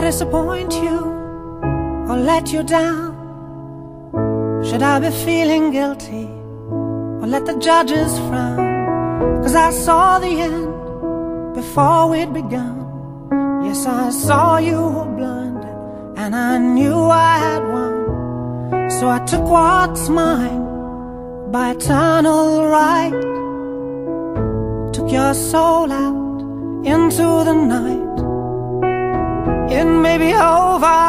disappoint you or let you down? Should I be feeling guilty or let the judges frown? 'Cause I saw the end before we'd begun. Yes, I saw you were blind and I knew I had won. So I took what's mine by eternal right, took your soul out into the night. It may be over,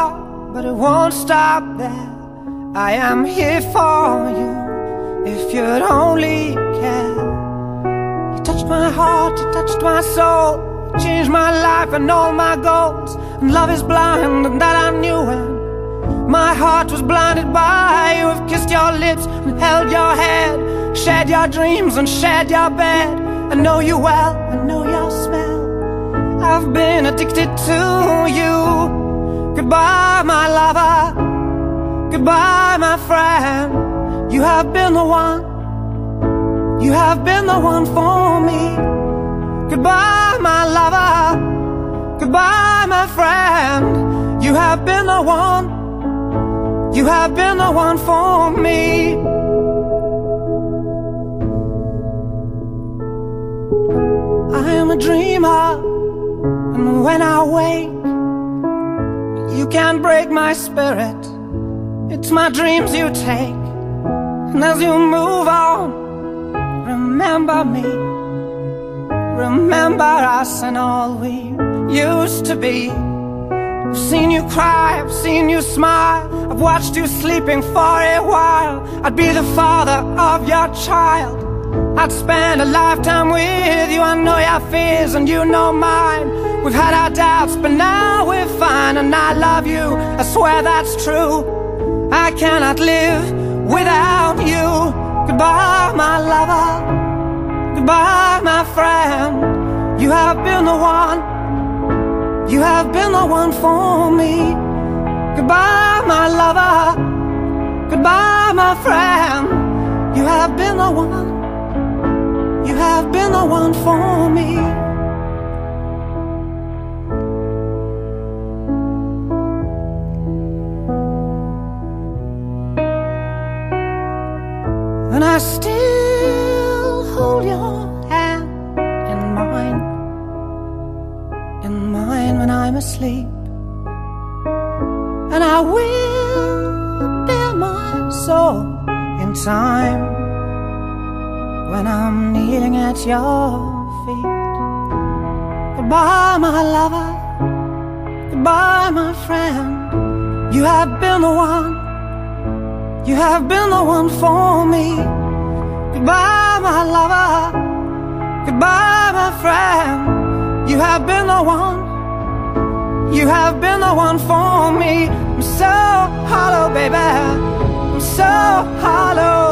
but it won't stop there. I am here for you if you'd only care. You touched my heart, you touched my soul, you changed my life and all my goals. And love is blind, and that I knew when my heart was blinded by you. Have kissed your lips and held your head, shared your dreams and shared your bed. I know you well, I know your smell, I've been addicted to you. Goodbye, my lover, goodbye, my friend. You have been the one, you have been the one for me. Goodbye, my lover, goodbye, my friend. You have been the one, you have been the one for me. I am a dreamer, and when I wake, you can't break my spirit. It's my dreams you take. And as you move on, remember me, remember us and all we used to be. I've seen you cry, I've seen you smile, I've watched you sleeping for a while. I'd be the father of your child, I'd spend a lifetime with you. I know your fears and you know mine. We've had our doubts, but now we're fine. And I love you, I swear that's true. I cannot live without you. Goodbye, my lover, goodbye, my friend. You have been the one, you have been the one for me. Goodbye, my lover, goodbye, my friend. You have been the one, you have been the one for me. And I still hold your hand in mine when I'm asleep. And I will bare my soul in time when I'm kneeling at your feet. Goodbye, my lover, goodbye, my friend. You have been the one, you have been the one for me. Goodbye, my lover, goodbye, my friend. You have been the one, you have been the one for me. I'm so hollow, baby, I'm so hollow.